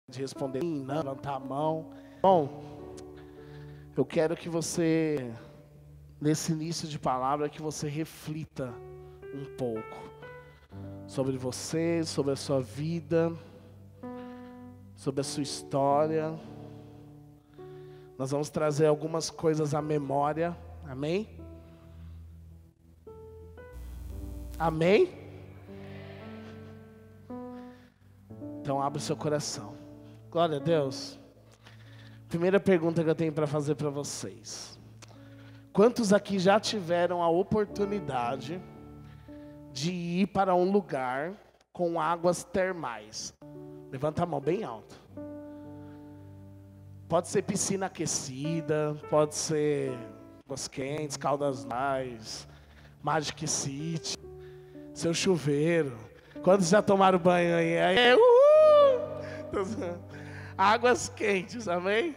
de responder sim, não, levantar a mão. Bom, eu quero que você, nesse início de palavra, que você reflita um pouco sobre você, sobre a sua vida, sobre a sua história. Nós vamos trazer algumas coisas à memória, amém? Amém? Então abre o seu coração. Glória a Deus. Primeira pergunta que eu tenho para fazer para vocês. Quantos aqui já tiveram a oportunidade de ir para um lugar com águas termais? Levanta a mão bem alto. Pode ser piscina aquecida, pode ser águas quentes, Caldas Novas, Magic City, seu chuveiro. Quantos já tomaram banho aí? Águas quentes, amém?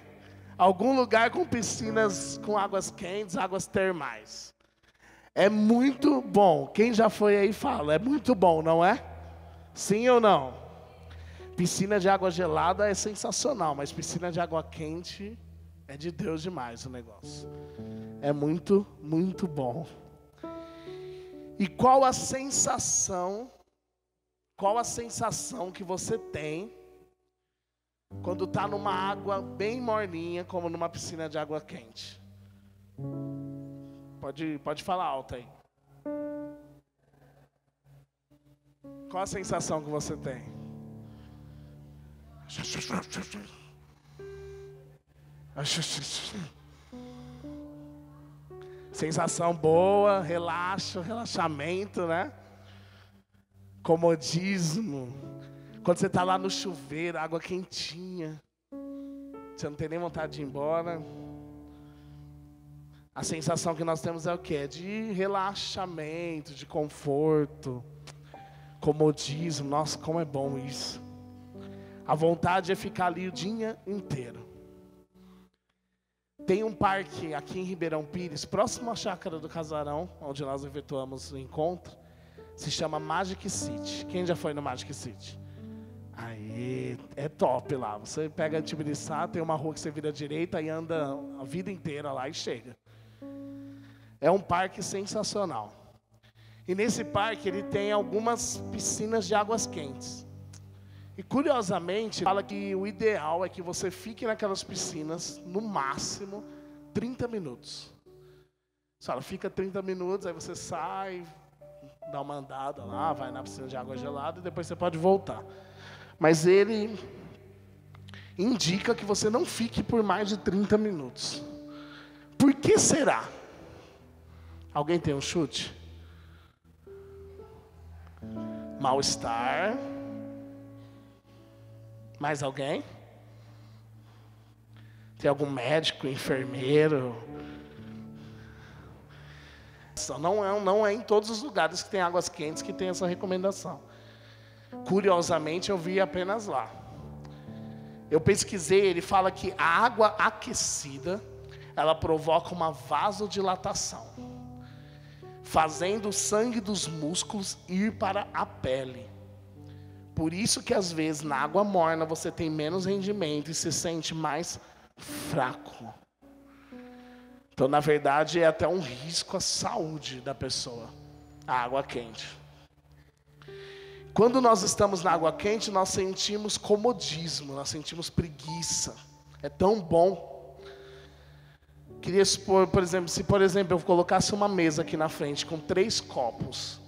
Algum lugar com piscinas com águas quentes, águas termais. É muito bom. Quem já foi aí fala, é muito bom, não é? Sim ou não? Piscina de água gelada é sensacional, mas piscina de água quente é de Deus demais o negócio. É muito, muito bom. E qual a sensação que você tem quando está numa água bem morninha, como numa piscina de água quente? Pode falar alto aí. Qual a sensação que você tem? Sensação boa, relaxamento, né? Comodismo. Quando você está lá no chuveiro, água quentinha, você não tem nem vontade de ir embora. A sensação que nós temos é o quê? É de relaxamento, de conforto, comodismo. Nossa, como é bom isso. A vontade é ficar ali o dia inteiro. Tem um parque aqui em Ribeirão Pires, próximo à Chácara do Casarão, onde nós efetuamos o encontro. Se chama Magic City. Quem já foi no Magic City? Aí, é top lá. Você pega Tibiriçá, tem uma rua que você vira à direita e anda a vida inteira lá e chega. É um parque sensacional. E nesse parque ele tem algumas piscinas de águas quentes. E curiosamente, fala que o ideal é que você fique naquelas piscinas, no máximo, 30 minutos. Só fica 30 minutos, aí você sai, dá uma andada lá, vai na piscina de água gelada e depois você pode voltar. Mas ele indica que você não fique por mais de 30 minutos. Por que será? Alguém tem um chute? Mal-estar. Mais alguém? Tem algum médico, enfermeiro? Não é em todos os lugares que tem águas quentes que tem essa recomendação. Curiosamente, eu vi apenas lá. Eu pesquisei, ele fala que a água aquecida, ela provoca uma vasodilatação, fazendo o sangue dos músculos ir para a pele. Por isso que às vezes na água morna você tem menos rendimento e se sente mais fraco. Então, na verdade, é até um risco à saúde da pessoa, a água quente. Quando nós estamos na água quente, nós sentimos comodismo, nós sentimos preguiça. É tão bom. Queria supor, por exemplo, se eu colocasse uma mesa aqui na frente com 3 copos.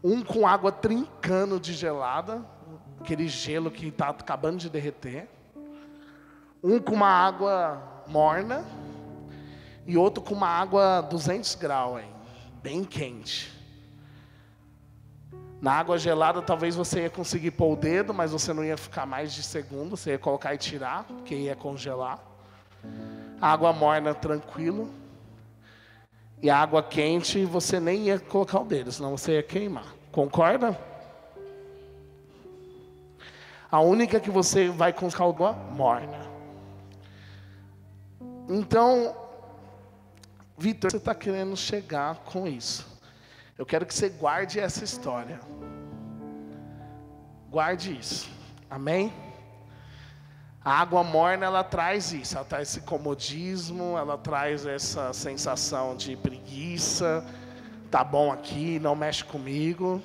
Um com água trincando de gelada, aquele gelo que está acabando de derreter. Um com uma água morna. E outro com uma água 200 graus, bem quente. Na água gelada, talvez você ia conseguir pôr o dedo, mas você não ia ficar mais de segundo. Você ia colocar e tirar, porque ia congelar. A água morna, tranquilo. E a água quente, você nem ia colocar o dedo, senão você ia queimar. Concorda? A única que você vai colocar água morna. Então, Vitor, você está querendo chegar com isso. Eu quero que você guarde essa história. Guarde isso. Amém? A água morna, ela traz isso, ela traz esse comodismo, ela traz essa sensação de preguiça, tá bom aqui, não mexe comigo.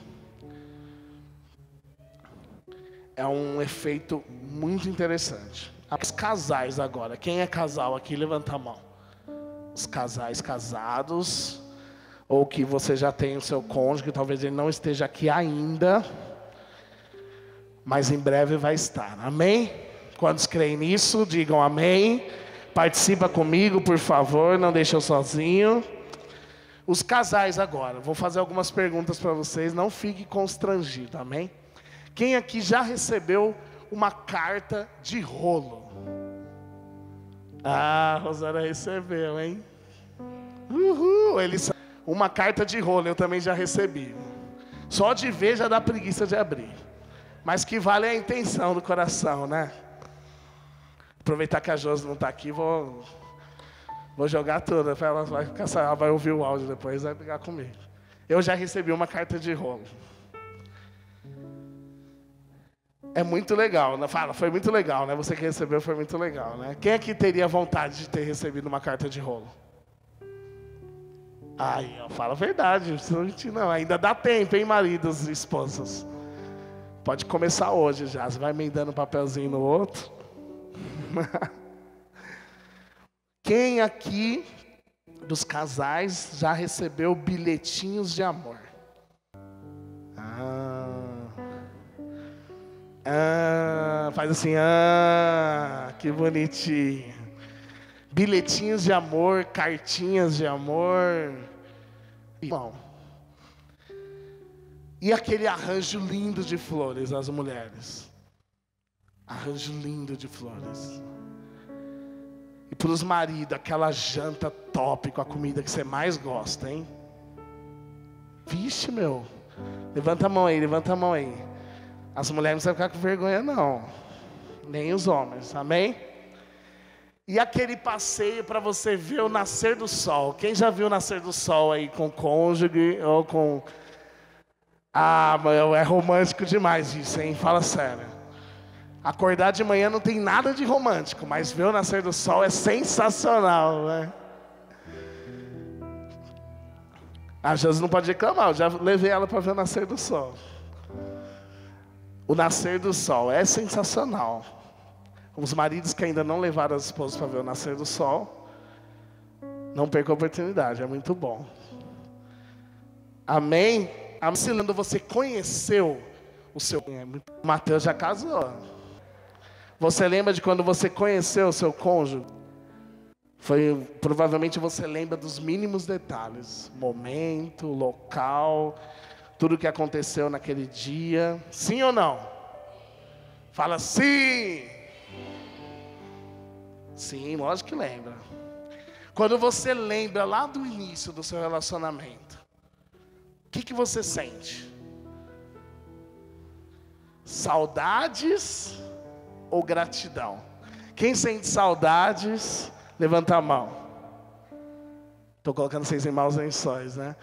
É um efeito muito interessante. Os casais agora, quem é casal aqui, levanta a mão. Os casais casados, ou que você já tem o seu cônjuge, talvez ele não esteja aqui ainda, mas em breve vai estar, amém? Quantos creem nisso, digam amém. Participa comigo, por favor, não deixe eu sozinho. Os casais agora, vou fazer algumas perguntas para vocês, não fique constrangido, amém? Quem aqui já recebeu uma carta de rolo? Ah, Rosana recebeu, hein? Uhul! Uma carta de rolo, eu também já recebi. Só de ver já dá preguiça de abrir. Mas que vale a intenção do coração, né? Aproveitar que a Josi não está aqui, vou jogar tudo. Ela vai ouvir o áudio depois, vai brigar comigo. Eu já recebi uma carta de rolo. É muito legal, né? Fala, foi muito legal, né? Você que recebeu foi muito legal, né? Quem aqui teria vontade de ter recebido uma carta de rolo? Ai, fala a verdade, não, ainda dá tempo, hein, maridos e esposas? Pode começar hoje já, você vai emendando um papelzinho no outro. Quem aqui dos casais já recebeu bilhetinhos de amor? Faz assim, que bonitinho. Bilhetinhos de amor, cartinhas de amor. Bom. E aquele arranjo lindo de flores, as mulheres. Arranjo lindo de flores. E para os maridos, aquela janta top com a comida que você mais gosta, hein? Vixe, meu. Levanta a mão aí, levanta a mão aí. As mulheres não precisam ficar com vergonha, não. Nem os homens, amém? E aquele passeio para você ver o nascer do sol. Quem já viu o nascer do sol aí com cônjuge ou com... Ah, meu, é romântico demais isso, hein? Fala sério. Acordar de manhã não tem nada de romântico, mas ver o nascer do sol é sensacional, né? A Jesus não pode reclamar, eu já levei ela para ver o nascer do sol. O nascer do sol é sensacional. Os maridos que ainda não levaram as esposas para ver o nascer do sol, não percam a oportunidade, é muito bom. Amém? Quando você conheceu o seu... Mateus já casou. Você lembra de quando você conheceu o seu cônjuge? Provavelmente você lembra dos mínimos detalhes. Momento, local, tudo que aconteceu naquele dia. Sim ou não? Fala sim! Sim, lógico que lembra. Quando você lembra lá do início do seu relacionamento, o que você sente? Saudades ou gratidão? Quem sente saudades, levanta a mão. Estou colocando vocês em maus lençóis, né?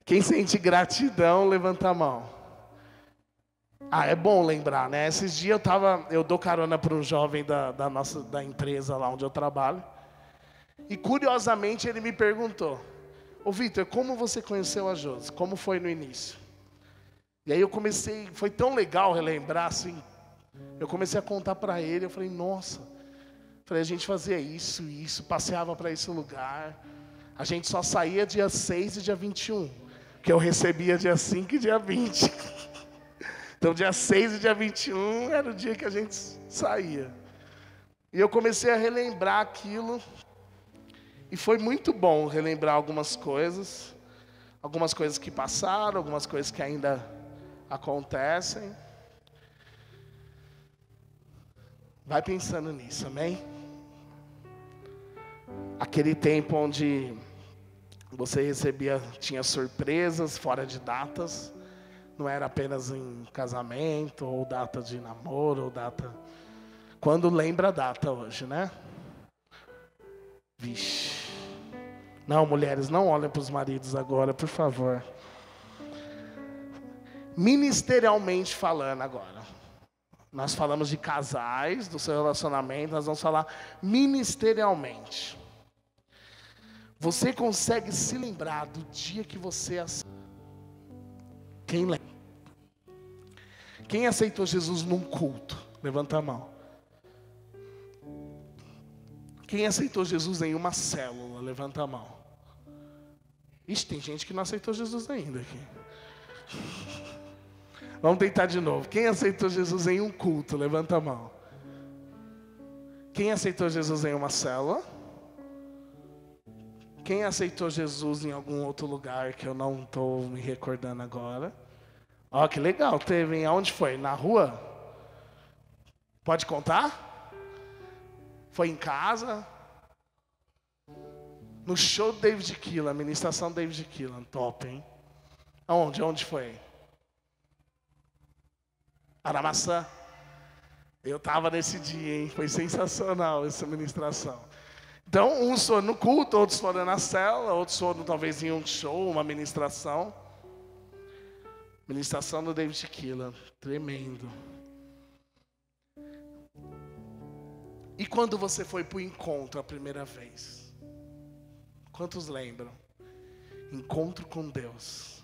Quem sente gratidão, levanta a mão. Ah, é bom lembrar, né? Esses dias eu dou carona para um jovem da empresa lá onde eu trabalho. E curiosamente ele me perguntou: ô Vitor, como você conheceu a Josi? Como foi no início? E aí foi tão legal relembrar assim. Eu comecei a contar para ele, eu falei, nossa. A gente fazia isso, passeava para esse lugar. A gente só saía dia 6 e dia 21. Que eu recebia dia 5 e dia 20. Então dia 6 e dia 21 era o dia que a gente saía. E eu comecei a relembrar aquilo. E foi muito bom relembrar algumas coisas que passaram, algumas coisas que ainda acontecem. Vai pensando nisso, amém? Aquele tempo onde você tinha surpresas fora de datas, não era apenas em casamento, ou data de namoro, ou data... Quando lembra a data hoje, né? Vixe. Não, mulheres, não olhem para os maridos agora, por favor. Ministerialmente falando agora. Nós falamos de casais, do seu relacionamento, nós vamos falar ministerialmente. Você consegue se lembrar do dia que você... Quem lembra? Quem aceitou Jesus num culto? Levanta a mão. Quem aceitou Jesus em uma célula? Levanta a mão. Ixi, tem gente que não aceitou Jesus ainda aqui. Vamos tentar de novo. Quem aceitou Jesus em um culto? Levanta a mão. Quem aceitou Jesus em uma célula? Quem aceitou Jesus em algum outro lugar que eu não estou me recordando agora? Ó, que legal, teve, hein? Aonde foi? Na rua? Pode contar? Foi em casa? No show do David Keelan, ministração do David Keelan, top, hein? Aonde? Onde foi? Aramaçã. Eu estava nesse dia, hein? Foi sensacional essa ministração. Então, uns foram no culto, outros foram na cela, outros foram talvez em um show, uma ministração. Ministração do David Keelan, tremendo. E quando você foi para o encontro a primeira vez? Quantos lembram? Encontro com Deus.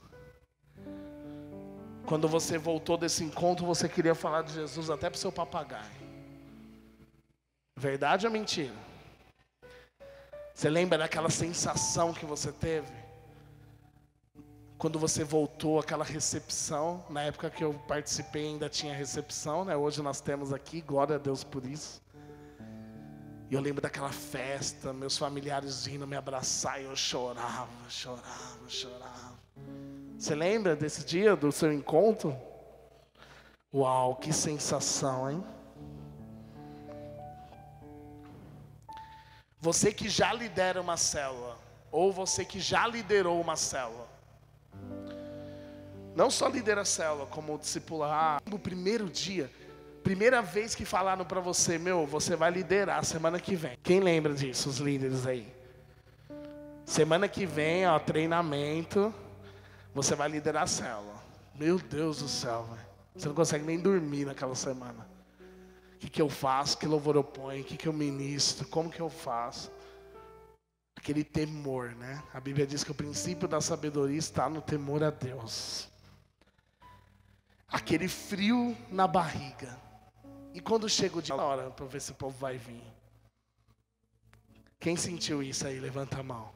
Quando você voltou desse encontro, você queria falar de Jesus até para o seu papagaio. Verdade ou mentira? Você lembra daquela sensação que você teve? Quando você voltou, aquela recepção. Na época que eu participei ainda tinha recepção, né? Hoje nós temos aqui, glória a Deus por isso. E eu lembro daquela festa, meus familiares vindo me abraçar e eu chorava. Você lembra desse dia, do seu encontro? Uau, que sensação, hein? Você que já lidera uma célula, ou você que já liderou uma célula. Não só lidera a célula, como discipular. No primeiro dia, primeira vez que falaram para você, você vai liderar semana que vem. Quem lembra disso, os líderes aí? Semana que vem, ó, treinamento, você vai liderar a célula. Meu Deus do céu, velho. Você não consegue nem dormir naquela semana. O que eu faço? Que louvor eu ponho? O que eu ministro? Como que eu faço? Aquele temor, né? A Bíblia diz que o princípio da sabedoria está no temor a Deus. Aquele frio na barriga. E quando chega o dia, hora para ver se o povo vai vir. Quem sentiu isso aí? Levanta a mão.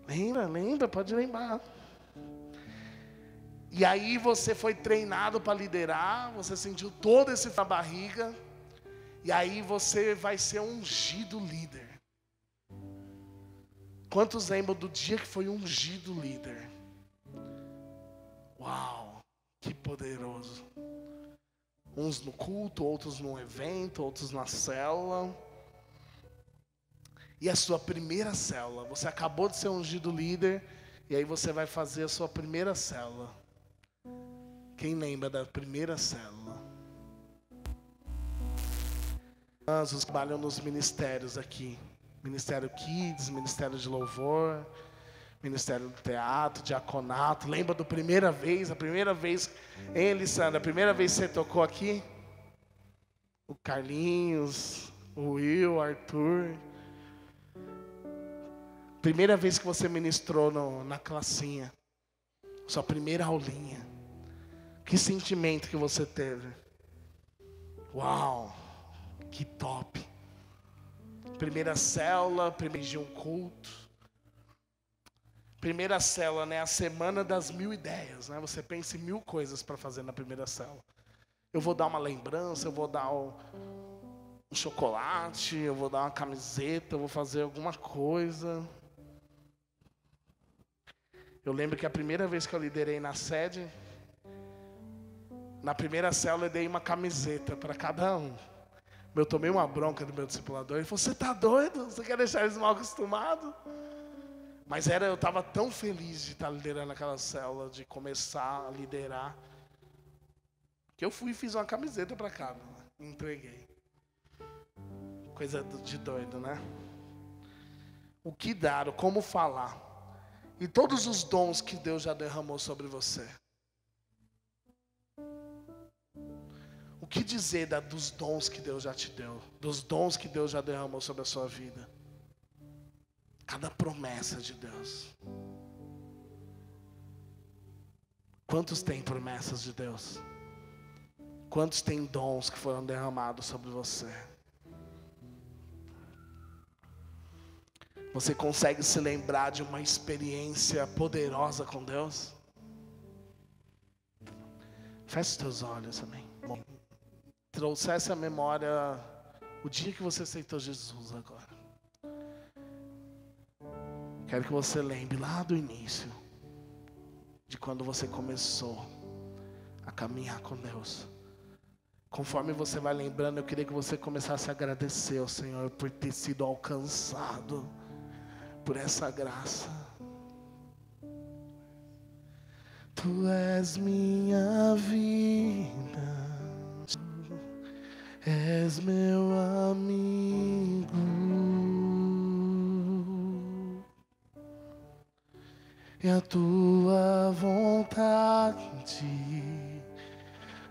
Lembra, pode lembrar. E aí você foi treinado para liderar, você sentiu todo esse frio na barriga, e aí você vai ser ungido líder. Quantos lembram do dia que foi ungido líder? Uau, que poderoso. Uns no culto, outros num evento, outros na célula. E a sua primeira célula, você acabou de ser ungido líder, e aí você vai fazer a sua primeira célula. Quem lembra da primeira célula? Os que trabalham nos ministérios aqui. Ministério Kids, Ministério de Louvor, Ministério do Teatro, Diaconato. Lembra do primeira vez? A primeira vez, hein, Alessandra? A primeira vez que você tocou aqui? O Carlinhos, o Will, o Arthur. Primeira vez que você ministrou na classinha. Sua primeira aulinha. Que sentimento que você teve? Uau, que top. Primeira célula, primeiro dia um culto. Primeira célula, né? A semana das 1000 ideias, né? Você pensa em 1000 coisas para fazer na primeira célula. Eu vou dar uma lembrança, eu vou dar um chocolate, eu vou dar uma camiseta, eu vou fazer alguma coisa. Eu lembro que a primeira vez que eu liderei na sede, na primeira célula eu dei uma camiseta para cada um. Eu tomei uma bronca do meu discipulador. Ele falou, você está doido? Você quer deixar eles mal acostumados? Mas eu estava tão feliz de estar liderando aquela célula, de começar a liderar, que eu fui e fiz uma camiseta para cada um. Entreguei. Coisa de doido, né? O que dar, o como falar. E todos os dons que Deus já derramou sobre você. O que dizer dos dons que Deus já te deu, dos dons que Deus já derramou sobre a sua vida? Cada promessa de Deus. Quantos têm promessas de Deus? Quantos têm dons que foram derramados sobre você? Você consegue se lembrar de uma experiência poderosa com Deus? Feche os teus olhos também. Trouxesse à memória o dia que você aceitou Jesus agora. Quero que você lembre lá do início, de quando você começou a caminhar com Deus. Conforme você vai lembrando, eu queria que você começasse a agradecer ao Senhor por ter sido alcançado por essa graça. Tu és minha vida, és meu amigo, e a tua vontade,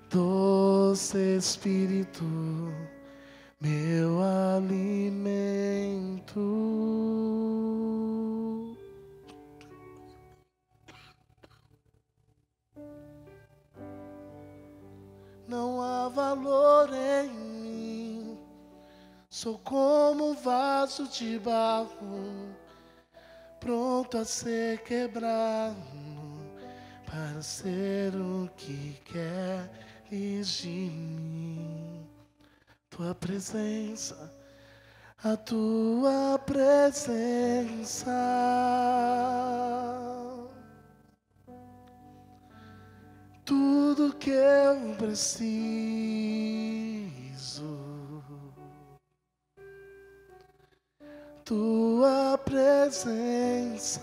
doce Espírito, meu alimento. Não há valor em mim, sou como um vaso de barro, pronto a ser quebrado, para ser o que queres de mim. Tua presença, a tua presença, tudo que eu preciso. Tua presença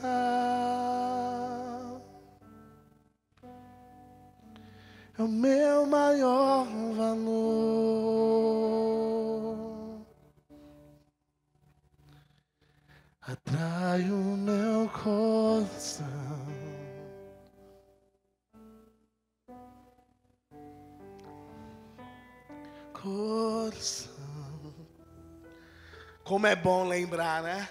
é o meu maior valor, atrai o meu coração. Como é bom lembrar, né?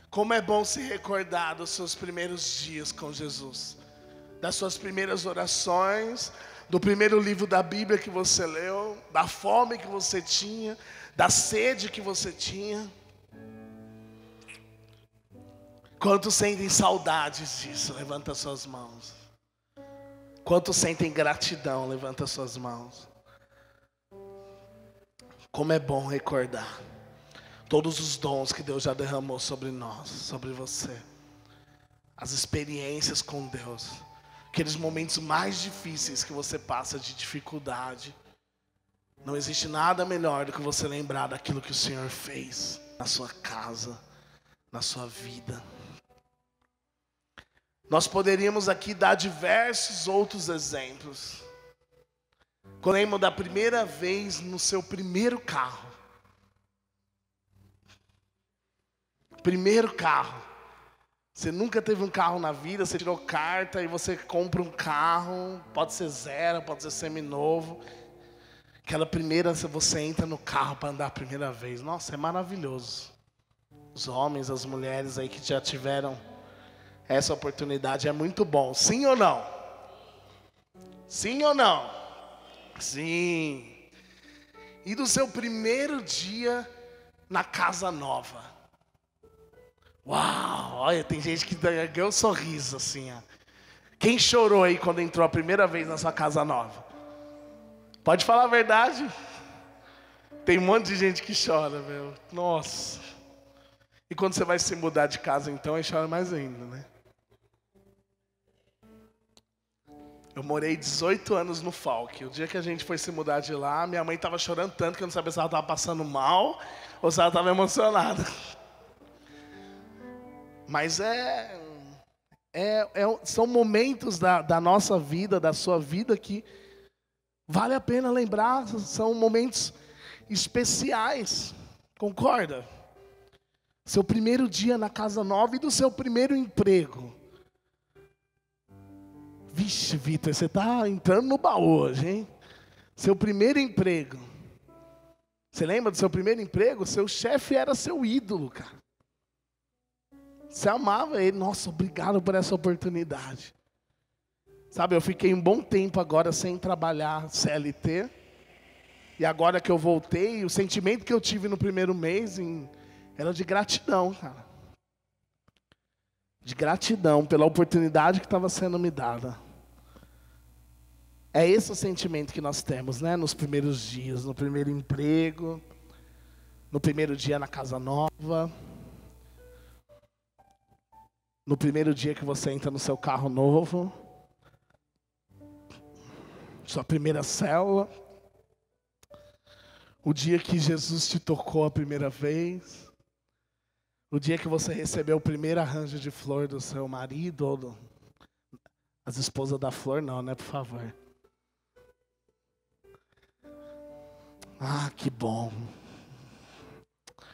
Como é bom se recordar dos seus primeiros dias com Jesus, das suas primeiras orações, do primeiro livro da Bíblia que você leu, da fome que você tinha, da sede que você tinha. Quantos sentem saudades disso? Levanta suas mãos. Quantos sentem gratidão? Levanta suas mãos. Como é bom recordar todos os dons que Deus já derramou sobre nós, sobre você. As experiências com Deus. Aqueles momentos mais difíceis que você passa de dificuldade. Não existe nada melhor do que você lembrar daquilo que o Senhor fez na sua casa, na sua vida. Nós poderíamos aqui dar diversos outros exemplos. Quando lembro da primeira vez no seu primeiro carro. Primeiro carro. Você nunca teve um carro na vida, você tirou carta e você compra um carro, pode ser zero, pode ser seminovo. Aquela primeira, você entra no carro para andar a primeira vez. Nossa, é maravilhoso. Os homens, as mulheres aí que já tiveram essa oportunidade, é muito bom. Sim ou não? Sim ou não? Sim. E do seu primeiro dia na casa nova. Uau, olha, tem gente que ganhou um sorriso assim, ó. Quem chorou aí quando entrou a primeira vez na sua casa nova? Pode falar a verdade? Tem um monte de gente que chora, meu. Nossa. E quando você vai se mudar de casa então, aí chora mais ainda, né? Eu morei 18 anos no Falque. O dia que a gente foi se mudar de lá, minha mãe estava chorando tanto que eu não sabia se ela estava passando mal ou se ela estava emocionada. Mas são momentos da nossa vida, da sua vida, que vale a pena lembrar. São momentos especiais, concorda? Seu primeiro dia na casa nova e do seu primeiro emprego. Vixe, Vitor, você está entrando no baú hoje, hein? Seu primeiro emprego. Você lembra do seu primeiro emprego? Seu chefe era seu ídolo, cara. Você amava ele. Nossa, obrigado por essa oportunidade. Sabe, eu fiquei um bom tempo agora sem trabalhar CLT. E agora que eu voltei, o sentimento que eu tive no primeiro mês era de gratidão, cara. De gratidão pela oportunidade que estava sendo me dada. É esse o sentimento que nós temos, né? Nos primeiros dias, no primeiro emprego, no primeiro dia na casa nova, no primeiro dia que você entra no seu carro novo, sua primeira célula, o dia que Jesus te tocou a primeira vez, o dia que você recebeu o primeiro arranjo de flor do seu marido, ou as esposas da flor não, né, por favor. Ah, que bom.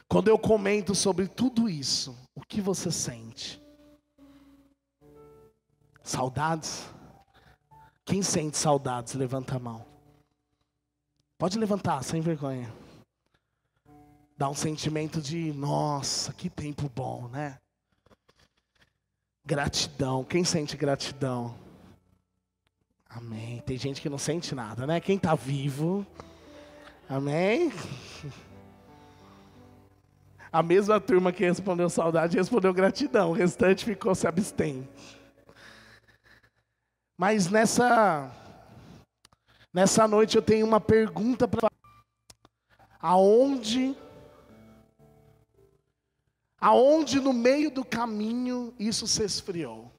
Quando eu comento sobre tudo isso, o que você sente? Saudades? Quem sente saudades? Levanta a mão. Pode levantar, sem vergonha. Dá um sentimento de, nossa, que tempo bom, né? Gratidão. Quem sente gratidão? Amém. Tem gente que não sente nada, né? Quem está vivo? Amém? A mesma turma que respondeu saudade respondeu gratidão. O restante ficou se abstém. Mas nessa noite eu tenho uma pergunta para fazer. Aonde no meio do caminho isso se esfriou?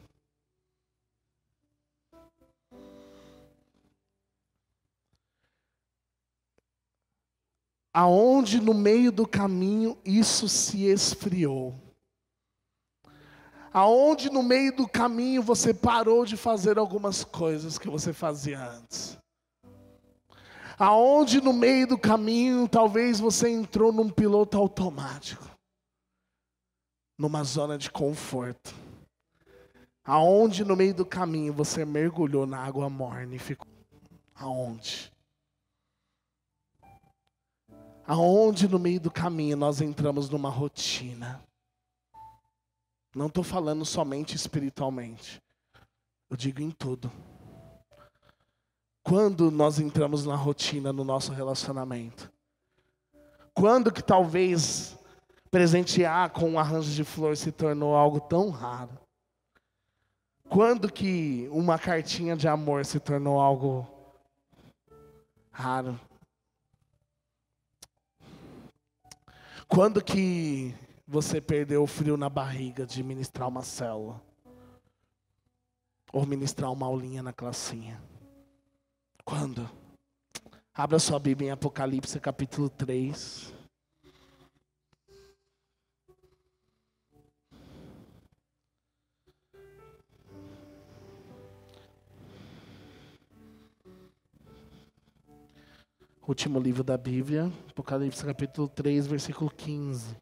Aonde no meio do caminho isso se esfriou? Aonde no meio do caminho você parou de fazer algumas coisas que você fazia antes? Aonde no meio do caminho talvez você entrou num piloto automático? Numa zona de conforto. Aonde no meio do caminho você mergulhou na água morna e ficou? Aonde? Aonde no meio do caminho nós entramos numa rotina? Não estou falando somente espiritualmente. Eu digo em tudo. Quando nós entramos na rotina no nosso relacionamento? Quando que talvez presentear com um arranjo de flor se tornou algo tão raro? Quando que uma cartinha de amor se tornou algo raro? Quando que você perdeu o frio na barriga de ministrar uma célula? Ou ministrar uma aulinha na classinha? Quando? Abra sua Bíblia em Apocalipse capítulo 3. Último livro da Bíblia, Apocalipse capítulo 3, versículo 15.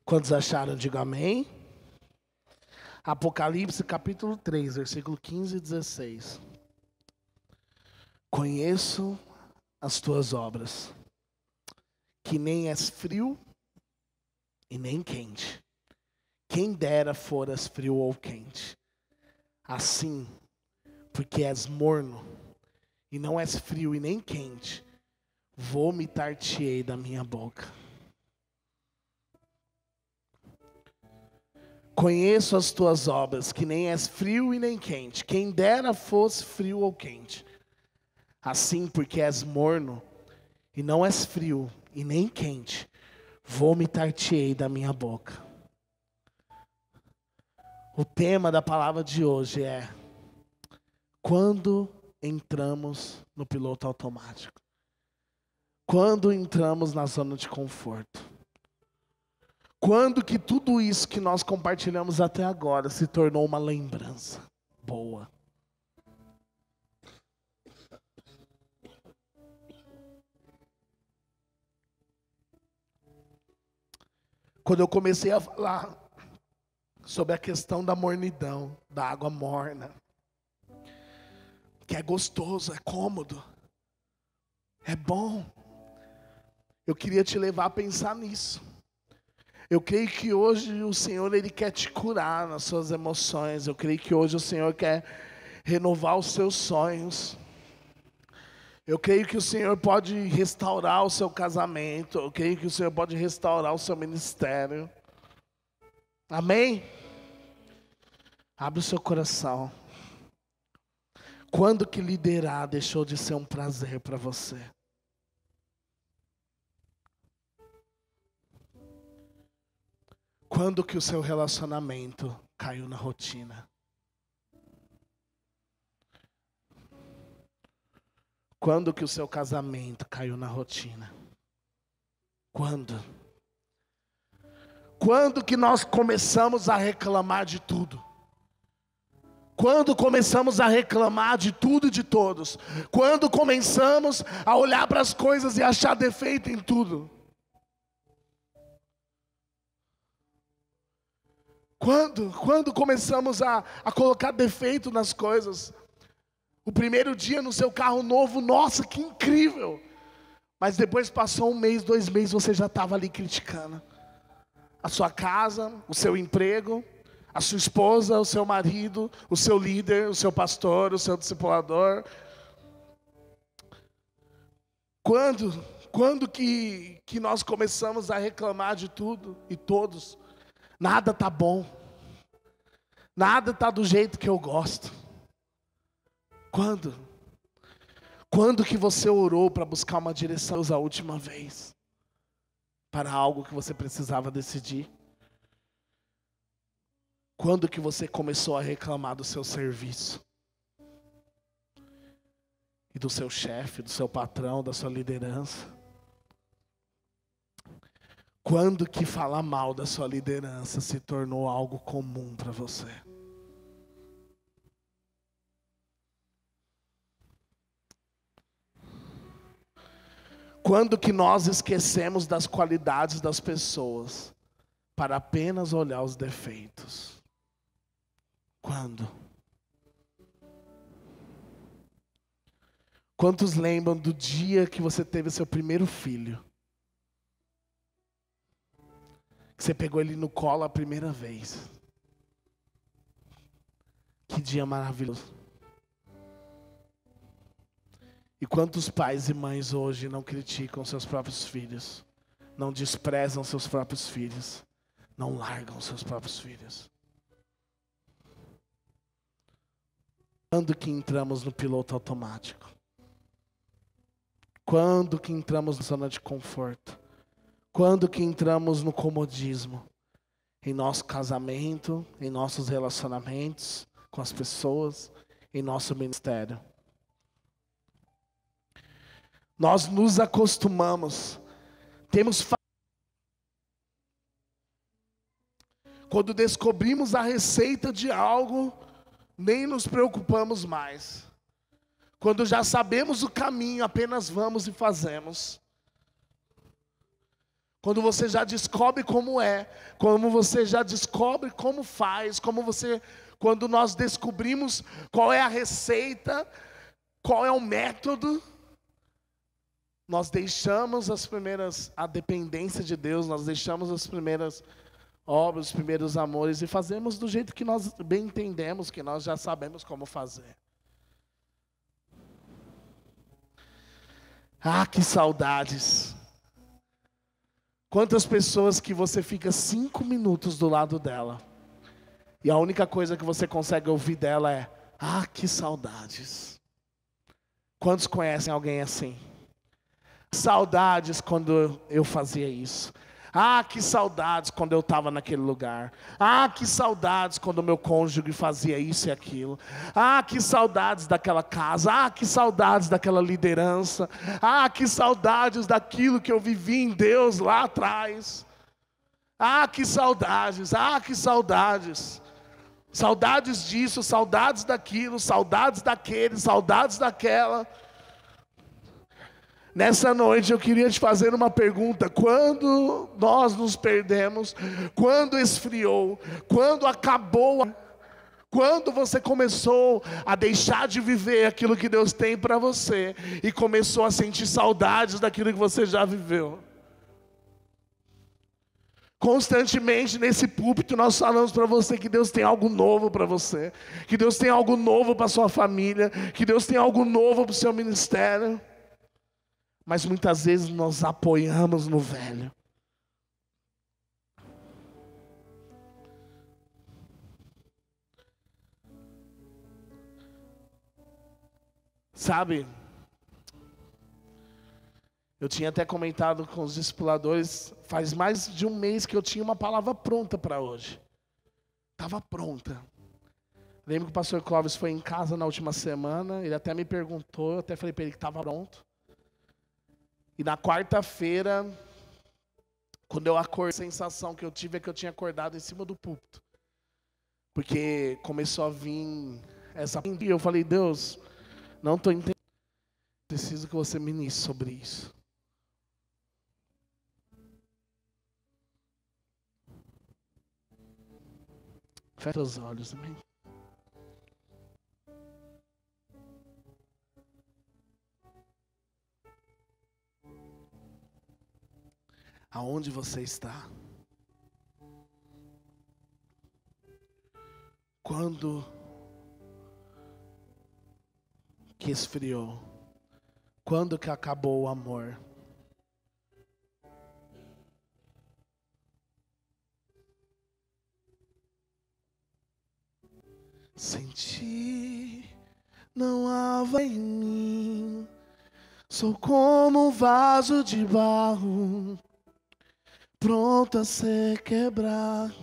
Quantos acharam? Diga amém. Apocalipse capítulo 3, versículo 15 e 16. Conheço as tuas obras, que nem és frio e nem quente. Quem dera foras frio ou quente. Assim, porque és morno, e não és frio e nem quente, vomitar-te-ei da minha boca. Conheço as tuas obras, que nem és frio e nem quente. Quem dera fosse frio ou quente. Assim, porque és morno, e não és frio e nem quente, vomitar-te-ei da minha boca. O tema da palavra de hoje é: quando entramos no piloto automático? Quando entramos na zona de conforto? Quando que tudo isso que nós compartilhamos até agora se tornou uma lembrança boa? Quando eu comecei a falar sobre a questão da mornidão, da água morna, que é gostoso, é cômodo, é bom. Eu queria te levar a pensar nisso. Eu creio que hoje o Senhor, Ele quer te curar nas suas emoções. Eu creio que hoje o Senhor quer renovar os seus sonhos. Eu creio que o Senhor pode restaurar o seu casamento. Eu creio que o Senhor pode restaurar o seu ministério. Amém? Abre o seu coração. Quando que liderar deixou de ser um prazer para você? Quando que o seu relacionamento caiu na rotina? Quando que o seu casamento caiu na rotina? Quando? Quando que nós começamos a reclamar de tudo? Quando começamos a reclamar de tudo e de todos? Quando começamos a olhar para as coisas e achar defeito em tudo? Quando começamos a colocar defeito nas coisas? O primeiro dia no seu carro novo, nossa, que incrível! Mas depois passou 1 mês, 2 meses, você já estava ali criticando a sua casa, o seu emprego, a sua esposa, o seu marido, o seu líder, o seu pastor, o seu discipulador. Quando que nós começamos a reclamar de tudo e todos? Nada está bom. Nada está do jeito que eu gosto. Quando? Quando que você orou para buscar uma direção a última vez? Para algo que você precisava decidir? Quando que você começou a reclamar do seu serviço? E do seu chefe, do seu patrão, da sua liderança? Quando que falar mal da sua liderança se tornou algo comum para você? Quando que nós esquecemos das qualidades das pessoas para apenas olhar os defeitos? Quando? Quantos lembram do dia que você teve seu primeiro filho? Que você pegou ele no colo a primeira vez. Que dia maravilhoso. E quantos pais e mães hoje não criticam seus próprios filhos, não desprezam seus próprios filhos, não largam seus próprios filhos? Quando que entramos no piloto automático? Quando que entramos na zona de conforto? Quando que entramos no comodismo? Em nosso casamento, em nossos relacionamentos com as pessoas, em nosso ministério. Nós nos acostumamos, quando descobrimos a receita de algo, nem nos preocupamos mais. Quando já sabemos o caminho, apenas vamos e fazemos. Quando você já descobre como é, quando você já descobre como faz, quando nós descobrimos qual é a receita, qual é o método, nós deixamos a dependência de Deus, nós deixamos as primeiras obras, os primeiros amores e fazemos do jeito que nós bem entendemos, que nós já sabemos como fazer. Ah, que saudades! Quantas pessoas que você fica 5 minutos do lado dela e a única coisa que você consegue ouvir dela é: ah, que saudades! Quantos conhecem alguém assim? Saudades quando eu fazia isso. Ah, que saudades quando eu estava naquele lugar. Ah, que saudades quando o meu cônjuge fazia isso e aquilo. Ah, que saudades daquela casa. Ah, que saudades daquela liderança. Ah, que saudades daquilo que eu vivi em Deus lá atrás. Ah, que saudades, ah, que saudades. Saudades disso, saudades daquilo, saudades daquele, saudades daquela. Nessa noite eu queria te fazer uma pergunta: quando nós nos perdemos, quando esfriou, quando acabou, quando você começou a deixar de viver aquilo que Deus tem para você e começou a sentir saudades daquilo que você já viveu? Constantemente nesse púlpito nós falamos para você que Deus tem algo novo para você, que Deus tem algo novo para sua família, que Deus tem algo novo para o seu ministério. Mas muitas vezes nós apoiamos no velho. Sabe, eu tinha até comentado com os discipuladores, faz mais de um mês que eu tinha uma palavra pronta para hoje. Estava pronta. Lembro que o pastor Clóvis foi em casa na última semana, ele até me perguntou, eu até falei para ele que estava pronto. E na quarta-feira, quando eu acordei, a sensação que eu tive é que eu tinha acordado em cima do púlpito. Porque começou a vir essa... E eu falei: Deus, não estou entendendo. Preciso que você ministre sobre isso. Fecha os olhos, amém? Aonde você está? Quando que esfriou? Quando que acabou o amor? Senti, não há em mim, sou como um vaso de barro, pronto a ser quebrado,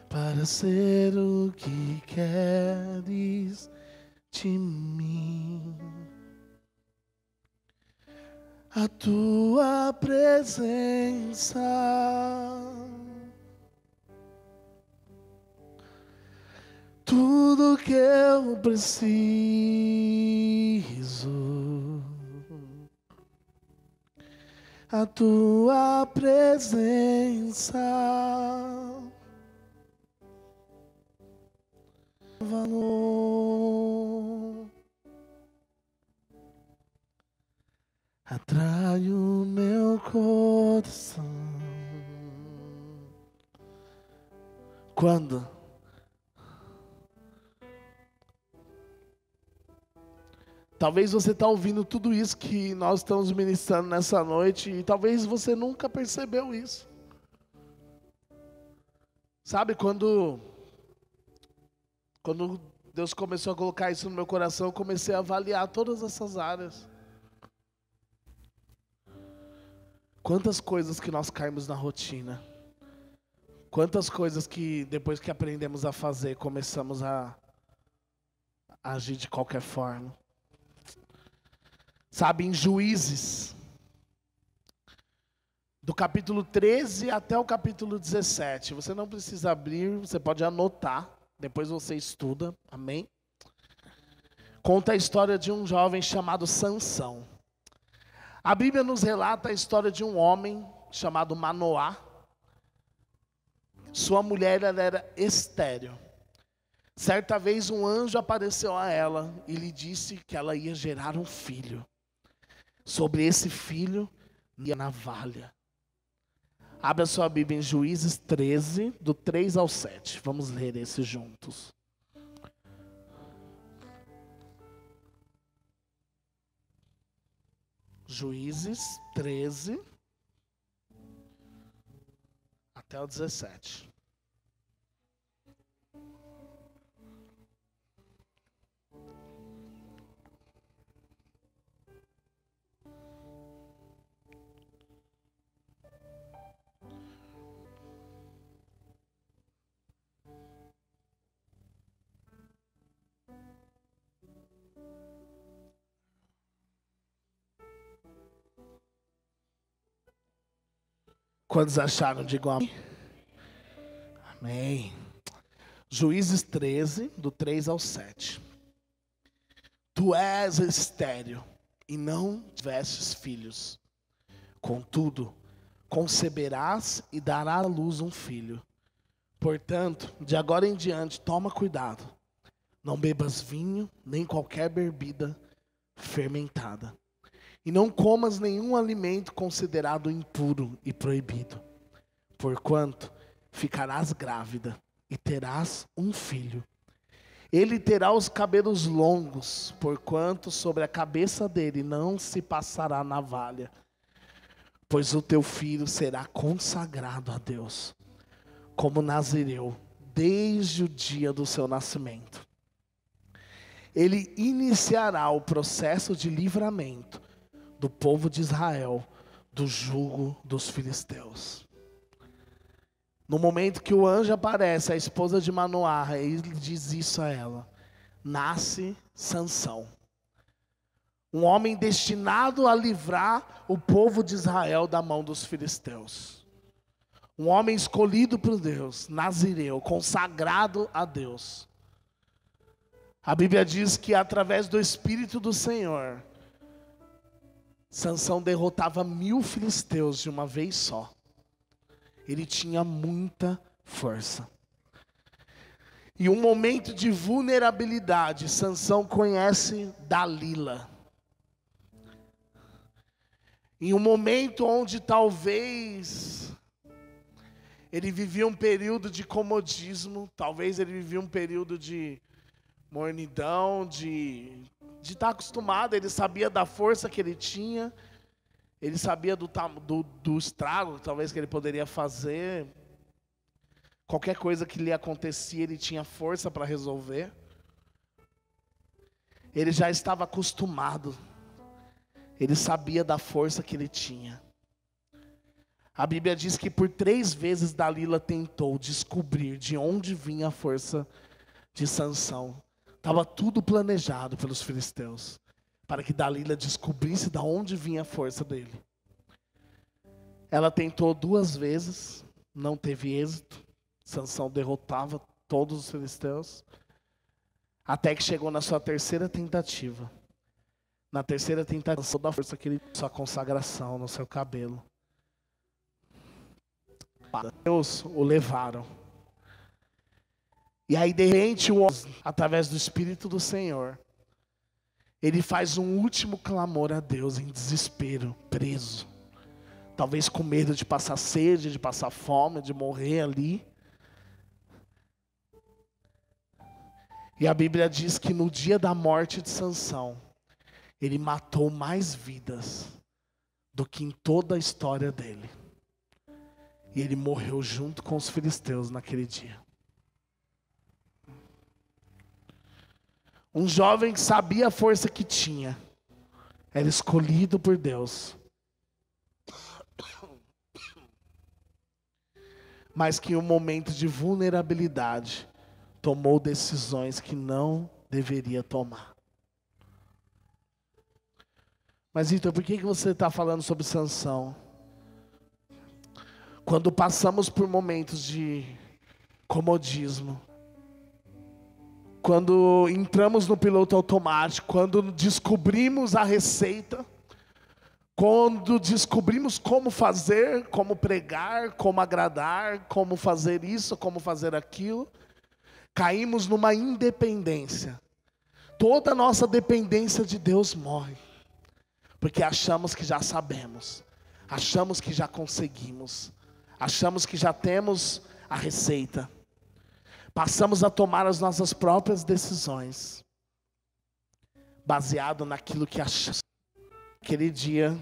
para ser o que queres de mim. A tua presença tudo que eu preciso, a tua presença, valor, atrai o meu coração. Quando? Talvez você está ouvindo tudo isso que nós estamos ministrando nessa noite e talvez você nunca percebeu isso. Sabe, quando Deus começou a colocar isso no meu coração, eu comecei a avaliar todas essas áreas. Quantas coisas que nós caímos na rotina. Quantas coisas que depois que aprendemos a fazer, começamos a agir de qualquer forma. Sabe, em Juízes, do capítulo 13 até o capítulo 17, você não precisa abrir, você pode anotar, depois você estuda, amém? Conta a história de um jovem chamado Sansão. A Bíblia nos relata a história de um homem chamado Manoá. Sua mulher ela era estéril. Certa vez um anjo apareceu a ela e lhe disse que ela ia gerar um filho. Sobre esse filho, ia navalha. Abra sua Bíblia em Juízes 13, do 3 ao 7. Vamos ler esse juntos. Juízes 13, até o 17. Quantos acharam? Digam amém. Amém. Juízes 13, do 3 ao 7. Tu és estéril e não tivestes filhos. Contudo, conceberás e darás à luz um filho. Portanto, de agora em diante, toma cuidado. Não bebas vinho, nem qualquer bebida fermentada. E não comas nenhum alimento considerado impuro e proibido. Porquanto ficarás grávida e terás um filho. Ele terá os cabelos longos, porquanto sobre a cabeça dele não se passará navalha. Pois o teu filho será consagrado a Deus, como nazireu, desde o dia do seu nascimento. Ele iniciará o processo de livramento do povo de Israel do jugo dos filisteus. No momento que o anjo aparece, a esposa de Manoá, ele diz isso a ela: nasce Sansão, um homem destinado a livrar o povo de Israel da mão dos filisteus. Um homem escolhido por Deus, nazireu, consagrado a Deus. A Bíblia diz que através do Espírito do Senhor, Sansão derrotava 1000 filisteus de uma vez só. Ele tinha muita força. Em um momento de vulnerabilidade, Sansão conhece Dalila. Em um momento onde talvez ele vivia um período de comodismo, talvez ele vivia um período de mornidão, de estar acostumado. Ele sabia da força que ele tinha, ele sabia do estrago talvez que ele poderia fazer. Qualquer coisa que lhe acontecia, ele tinha força para resolver. Ele já estava acostumado, ele sabia da força que ele tinha. A Bíblia diz que por 3 vezes Dalila tentou descobrir de onde vinha a força de Sansão. Estava tudo planejado pelos filisteus, para que Dalila descobrisse de onde vinha a força dele. Ela tentou 2 vezes, não teve êxito. Sansão derrotava todos os filisteus, até que chegou na sua 3ª tentativa. Na 3ª tentativa, da força que ele tinha, sua consagração no seu cabelo. Deus o levaram. E aí de repente, através do Espírito do Senhor, ele faz um último clamor a Deus em desespero, preso. Talvez com medo de passar sede, de passar fome, de morrer ali. E a Bíblia diz que no dia da morte de Sansão, ele matou mais vidas do que em toda a história dele. E ele morreu junto com os filisteus naquele dia. Um jovem que sabia a força que tinha, era escolhido por Deus, mas que em um momento de vulnerabilidade, tomou decisões que não deveria tomar. Mas Vitor, por que você está falando sobre Sansão? Quando passamos por momentos de comodismo, quando entramos no piloto automático, quando descobrimos a receita, quando descobrimos como fazer, como pregar, como agradar, como fazer isso, como fazer aquilo, caímos numa independência. Toda a nossa dependência de Deus morre, porque achamos que já sabemos, achamos que já conseguimos, achamos que já temos a receita. Passamos a tomar as nossas próprias decisões, baseado naquilo que achamos. Aquele dia,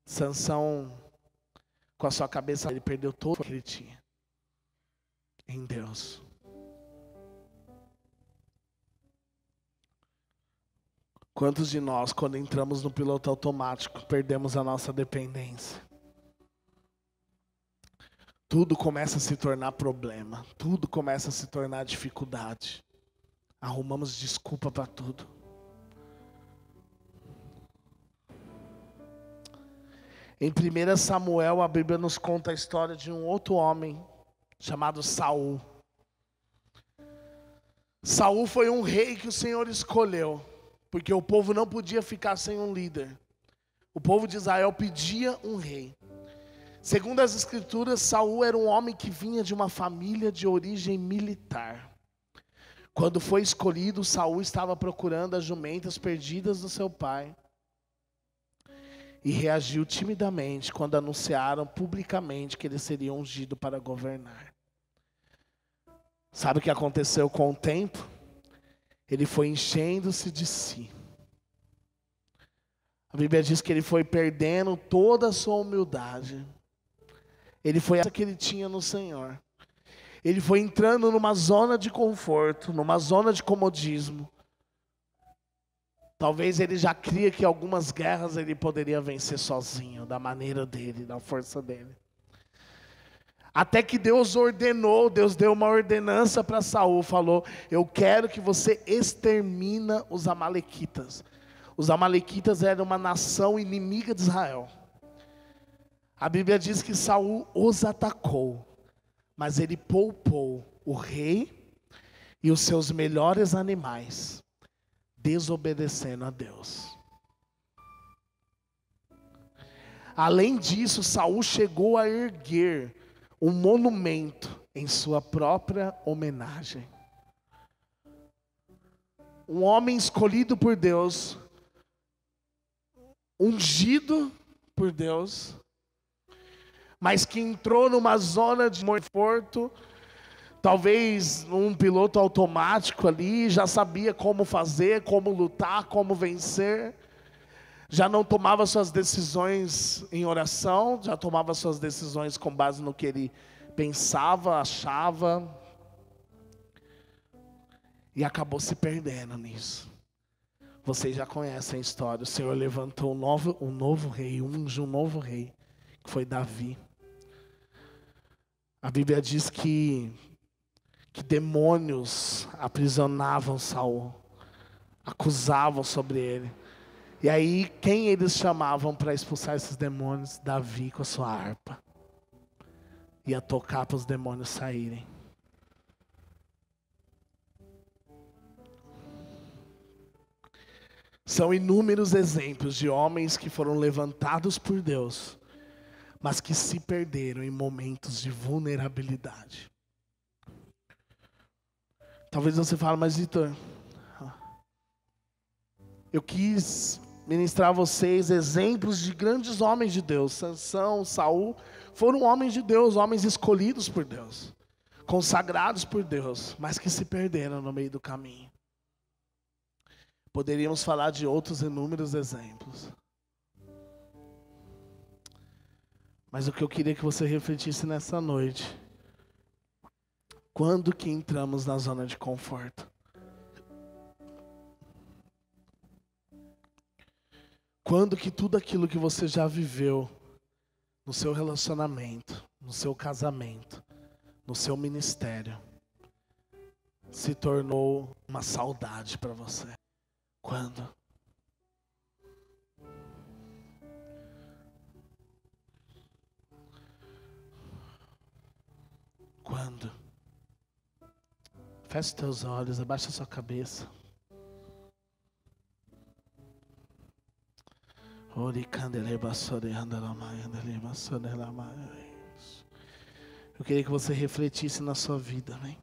Sansão, com a sua cabeça, ele perdeu tudo o que ele tinha em Deus. Quantos de nós, quando entramos no piloto automático, perdemos a nossa dependência? Tudo começa a se tornar problema, tudo começa a se tornar dificuldade. Arrumamos desculpa para tudo. Em 1 Samuel, a Bíblia nos conta a história de um outro homem chamado Saul. Saul foi um rei que o Senhor escolheu, porque o povo não podia ficar sem um líder. O povo de Israel pedia um rei. Segundo as escrituras, Saul era um homem que vinha de uma família de origem militar. Quando foi escolhido, Saul estava procurando as jumentas perdidas do seu pai. E reagiu timidamente quando anunciaram publicamente que ele seria ungido para governar. Sabe o que aconteceu com o tempo? Ele foi enchendo-se de si. A Bíblia diz que ele foi perdendo toda a sua humildade. Ele foi essa que ele tinha no Senhor. Ele foi entrando numa zona de conforto, numa zona de comodismo. Talvez ele já cria que algumas guerras ele poderia vencer sozinho, da maneira dele, da força dele. Até que Deus ordenou, Deus deu uma ordenança para Saul, falou: eu quero que você extermina os amalequitas. Os amalequitas eram uma nação inimiga de Israel. A Bíblia diz que Saul os atacou, mas ele poupou o rei e os seus melhores animais, desobedecendo a Deus. Além disso, Saul chegou a erguer um monumento em sua própria homenagem. Um homem escolhido por Deus, ungido por Deus, mas que entrou numa zona de conforto, talvez um piloto automático ali, já sabia como fazer, como lutar, como vencer. Já não tomava suas decisões em oração, já tomava suas decisões com base no que ele pensava, achava. E acabou se perdendo nisso. Vocês já conhecem a história. O Senhor levantou um novo rei, ungiu um novo rei, que foi Davi. A Bíblia diz que demônios aprisionavam Saul, acusavam sobre ele. E aí, quem eles chamavam para expulsar esses demônios? Davi com a sua harpa. Ia tocar para os demônios saírem. São inúmeros exemplos de homens que foram levantados por Deus, mas que se perderam em momentos de vulnerabilidade. Talvez você fale: mas Vitor, eu quis ministrar a vocês exemplos de grandes homens de Deus. Sansão, Saul, foram homens de Deus, homens escolhidos por Deus, consagrados por Deus, mas que se perderam no meio do caminho. Poderíamos falar de outros inúmeros exemplos. Mas o que eu queria que você refletisse nessa noite: quando que entramos na zona de conforto? Quando que tudo aquilo que você já viveu no seu relacionamento, no seu casamento, no seu ministério, se tornou uma saudade para você? Quando? Quando? Feche teus olhos, abaixa sua cabeça. Eu queria que você refletisse na sua vida, né?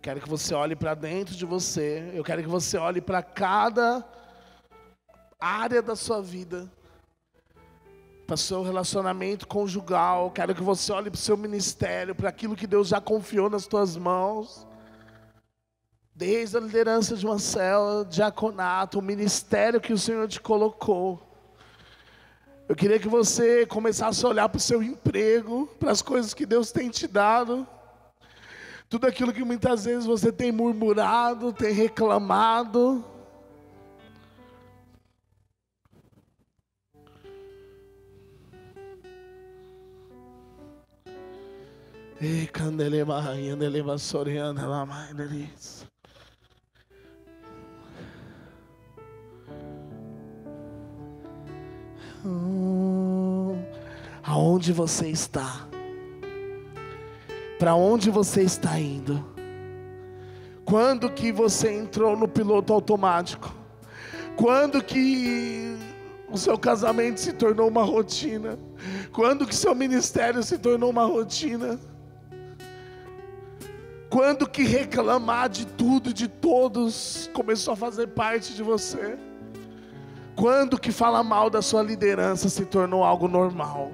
Quero que você olhe para dentro de você. Eu quero que você olhe para cada área da sua vida, para o seu relacionamento conjugal. Quero que você olhe para o seu ministério, para aquilo que Deus já confiou nas tuas mãos. Desde a liderança de uma célula, diaconato, o ministério que o Senhor te colocou. Eu queria que você começasse a olhar para o seu emprego, para as coisas que Deus tem te dado. Tudo aquilo que muitas vezes você tem murmurado, tem reclamado. E candelema, andelema, soreana, la mãe deles. Aonde você está? Para onde você está indo? Quando que você entrou no piloto automático? Quando que o seu casamento se tornou uma rotina? Quando que seu ministério se tornou uma rotina? Quando que reclamar de tudo e de todos começou a fazer parte de você? Quando que falar mal da sua liderança se tornou algo normal?